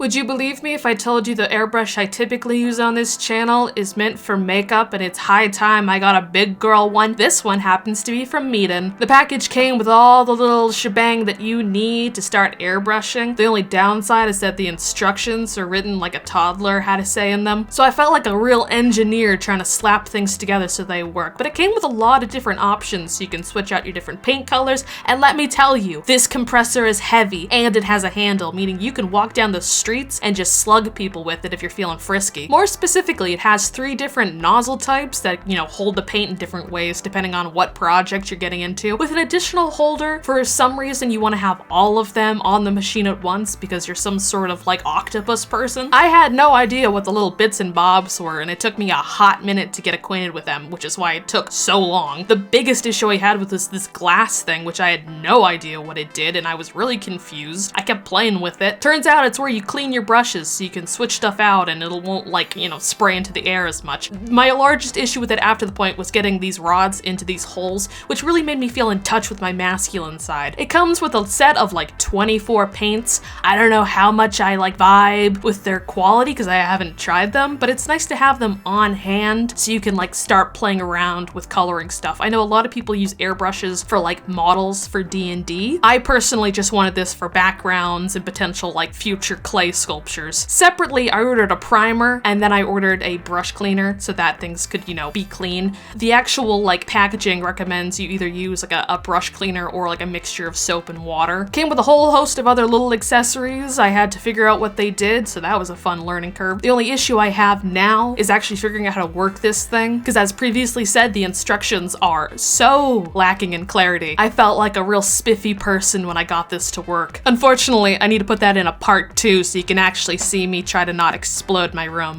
Would you believe me if I told you the airbrush I typically use on this channel is meant for makeup, and it's high time I got a big girl one? This one happens to be from Meeden. The package came with all the little shebang that you need to start airbrushing. The only downside is that the instructions are written like a toddler had to say in them. So I felt like a real engineer trying to slap things together so they work. But it came with a lot of different options so you can switch out your different paint colors. And let me tell you, this compressor is heavy and it has a handle, meaning you can walk down the streets and just slug people with it if you're feeling frisky. More specifically, it has 3 different nozzle types that, you know, hold the paint in different ways depending on what project you're getting into, with an additional holder for some reason you want to have all of them on the machine at once because you're some sort of like octopus person. I had no idea what the little bits and bobs were, and it took me a hot minute to get acquainted with them, which is why it took so long. The biggest issue I had with this glass thing, which I had no idea what it did, and I was really confused. I kept playing with it. Turns out it's where you clean your brushes so you can switch stuff out and it won't, like, you know, spray into the air as much. My largest issue with it after the point was getting these rods into these holes, which really made me feel in touch with my masculine side. It comes with a set of like 24 paints. I don't know how much I like vibe with their quality because I haven't tried them, but it's nice to have them on hand so you can like start playing around with coloring stuff. I know a lot of people use airbrushes for like models for D&D. I personally just wanted this for backgrounds and potential like future clay sculptures. Separately, I ordered a primer and then I ordered a brush cleaner so that things could, you know, be clean. The actual like packaging recommends you either use like a brush cleaner or like a mixture of soap and water. Came with a whole host of other little accessories. I had to figure out what they did, so that was a fun learning curve. The only issue I have now is actually figuring out how to work this thing, because as previously said, the instructions are so lacking in clarity. I felt like a real spiffy person when I got this to work. Unfortunately, I need to put that in a part 2 so you can actually see me try to not explode my room.